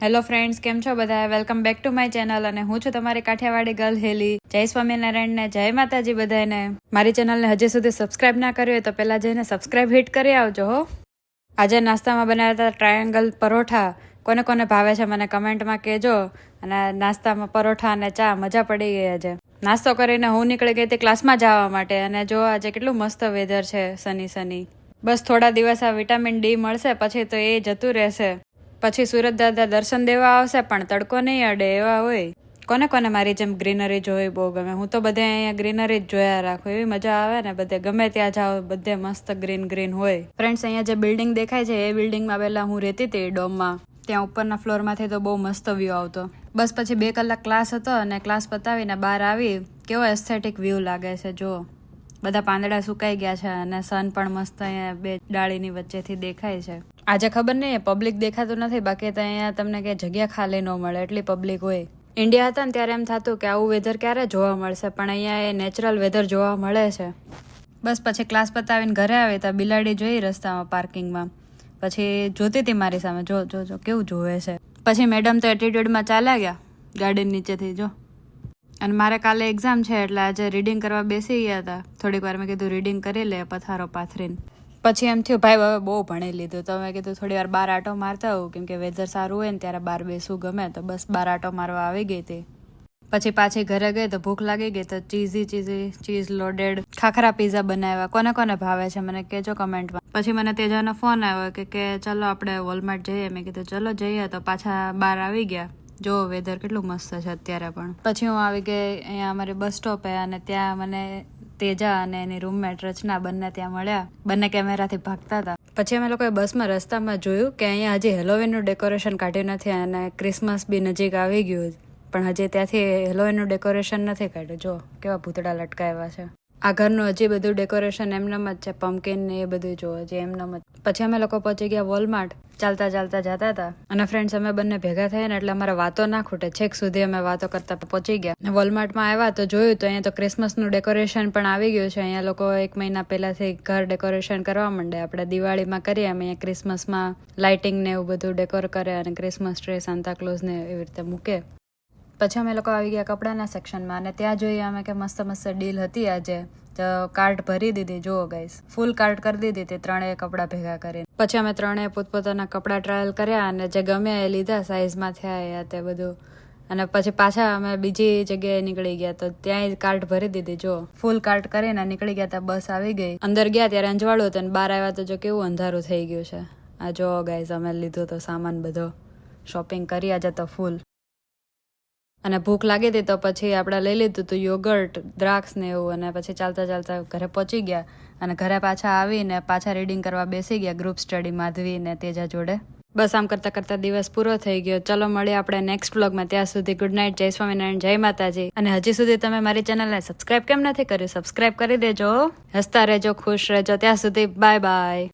Hello friends, કેમ છો બધા? Welcome back to my channel. અને હું છું તમારી કાઠિયાવાડી ગર્લ હેલી. જય સ્વામિનારાયણ ને જય માતાજી બધાને. મારી ચેનલને હજી સુધી સબસ્ક્રાઇબ ના કરી હોય તો પહેલા જઈને સબસ્ક્રાઇબ હિટ કરી આવજો હો. આજે નાસ્તામાં બનાવ્યા હતા ટ્રાયેંગલ પરોઠા. કોને કોને ભાવે છે મને કમેન્ટમાં કહેજો. અને નાસ્તામાં પરોઠા અને ચા મજા પડી ગઈ આજે. નાસ્તો કરીને હું નીકળી ગઈ હતી ક્લાસમાં જવા માટે. અને જો આજે કેટલું મસ્ત વેધર છે, સની સની. બસ થોડા દિવસ આ વિટામિન ડી મળશે પછી તો એ જતું રહેશે. પછી સુરત દાદા દર્શન દેવા આવશે પણ તડકો નહીં અડે એવા હોય. કોને કોને મારી જેમ ગ્રીનરી જોઈ બહુ ગમે? હું તો બધે અહીંયા ગ્રીનરી જ જોયા રાખું, એવી મજા આવે ને. બધે ગમે ત્યાં જાઓ બધે મસ્ત ગ્રીન ગ્રીન હોય. ફ્રેન્ડ્સ, અહીંયા જે બિલ્ડિંગ દેખાય છે એ બિલ્ડિંગમાં પહેલા હું રહેતી હતી ડોમમાં. ત્યાં ઉપરના ફ્લોરમાંથી તો બહુ મસ્ત વ્યૂ આવતો. બસ પછી 2 કલાક ક્લાસ હતો અને ક્લાસ પતાવીને બહાર આવી. કેવો એસ્થેટિક વ્યૂ લાગે છે જો. બધા પાંદડા સુકાઈ ગયા છે અને સન પણ મસ્ત અહીંયા 2 ડાળીની વચ્ચેથી દેખાય છે. આજે ખબર નહીં પબ્લિક દેખાતું નથી, બાકી તો અહીંયા તમને કે જગ્યા ખાલી ન મળે એટલી પબ્લિક હોય. ઇન્ડિયા હતા ને ત્યારે એમ થતું કે આવું વેધર ક્યારે જોવા મળશે, પણ અહીંયા એ નેચરલ વેધર જોવા મળે છે. બસ પછી ક્લાસ પતાવીને ઘરે આવી તો બિલાડી જોઈ રસ્તામાં પાર્કિંગમાં. પછી જોતી હતી મારી સામે, જો જો જો કેવું જોવે છે. પછી મેડમ તો એટીટ્યુડમાં ચાલ્યા ગયા ગાર્ડન નીચેથી જો. અને મારે કાલે એક્ઝામ છે એટલે આજે રીડિંગ કરવા બેસી ગયા હતા. થોડીક વાર મેં કીધું રીડિંગ કરી લે પથારો પાથરીને. પછી એમ થયું ભાઈ હવે બહુ ભણી લીધું, તો મેં કીધું થોડી વાર બહાર આટો મારતા હોઉં, કેમ કે વેધર સારું હોય ને ત્યારે બહાર બેસવું ગમે. તો બસ બહાર આટો મારવા આવી ગઈ હતી. પછી પાછી ઘરે ગઈ તો ભૂખ લાગી ગઈ તો ચીઝ લોડેડ ખાખરા પીઝા બનાવ્યા. કોને કોને ભાવે છે મને કહેજો કમેન્ટમાં. પછી મને તેજાનો ફોન આવ્યો કે ચલો આપણે વોલમાર્ટ જઈએ. મેં કીધું ચલો જઈએ. તો પાછા બહાર આવી ગયા. જો વેધર કેટલું મસ્ત છે અત્યારે પણ. પછી હું આવી ગઈ અહીંયા અમારી બસ સ્ટોપે અને ત્યાં મને તેજા અને એની રૂમમેટ રચના બંને ત્યાં મળ્યા. બંને કેમેરાથી ભાગતા હતા. પછી અમે લોકોએ બસમાં રસ્તામાં જોયું કે અહીંયા હજી હેલોવીનનું ડેકોરેશન કાઢ્યું નથી અને ક્રિસમસ બી નજીક આવી ગયું, પણ હજી ત્યાંથી હેલોવીનનું ડેકોરેશન નથી કાઢ્યું. જો કેવા ભૂતડા લટકાવ્યા છે. આ ઘરનું હજી બધું ડેકોરેશન એમનેમ જ છે, પમ્પકિન ને એ બધું જો હજી એમનેમ જ. પછી અમે લોકો પહોંચી ગયા વોલમાર્ટ. ચાલતા ચાલતા જતા હતા અને ફ્રેન્ડ્સ અમે બંને ભેગા થયા ને એટલે અમારે વાતો ના ખૂટે. છેક સુધી અમે વાતો કરતા પહોંચી ગયા. વોલમાર્ટમાં આવ્યા તો જોયું તો અહીંયા તો ક્રિસમસનું ડેકોરેશન પણ આવી ગયું છે. અહીંયા લોકો 1 મહિના પહેલાથી ઘર ડેકોરેશન કરવા માંડે. આપણે દિવાળીમાં કરીએ અમે અહીંયા ક્રિસમસમાં લાઇટિંગ ને એવું બધું ડેકોર કરે અને ક્રિસમસ ટ્રી સાન્તાક્લોઝ ને એવી રીતે મૂકે. પછી અમે લોકો આવી ગયા કપડાના સેક્શનમાં અને ત્યાં જોઈએ અમે કે મસ્ત મસ્ત ડીલ હતી આજે. તો કાર્ટ ભરી દીધી. જુઓ ગાઈસ, ફૂલ કાર્ટ કરી દીધી હતી 3 કપડાં ભેગા કરીને. પછી અમે 3 પોતપોતાના કપડાં ટ્રાયલ કર્યા અને જે ગમ્યા એ લીધા, સાઇઝમાં થયા તે બધું. અને પછી પાછા અમે બીજી જગ્યાએ નીકળી ગયા તો ત્યાંય કાર્ટ ભરી દીધી. જો ફૂલ કાર્ટ કરીને નીકળી ગયા. ત્યાં બસ આવી ગઈ. અંદર ગયા ત્યારે અંજવાળું હતું અને બહાર આવ્યા તો જો કેવું અંધારું થઈ ગયું છે. આ જો ગાઈસ, અમે લીધો તો સામાન બધો, શોપિંગ કરી આજે તો ફૂલ. અને ભૂખ લાગી હતી તો પછી આપણે લઈ લીધું હતું યોગર્ટ, દ્રાક્ષ ને એવું. અને પછી ચાલતા ચાલતા ઘરે પહોંચી ગયા અને ઘરે પાછા આવીને પાછા રીડિંગ કરવા બેસી ગયા ગ્રુપ સ્ટડી માધવી ને તેજા જોડે. બસ આમ કરતા કરતા દિવસ પૂરો થઈ ગયો. ચલો મળીએ આપણે નેક્સ્ટ વ્લોગમાં. ત્યાં સુધી ગુડ નાઇટ, જય સ્વામિનારાયણ, જય માતાજી. અને હજી સુધી તમે મારી ચેનલને સબસ્ક્રાઇબ કેમ નથી કર્યું? સબસ્ક્રાઇબ કરી દેજો. હસતા રહેજો, ખુશ રહેજો. ત્યાં સુધી બાય બાય.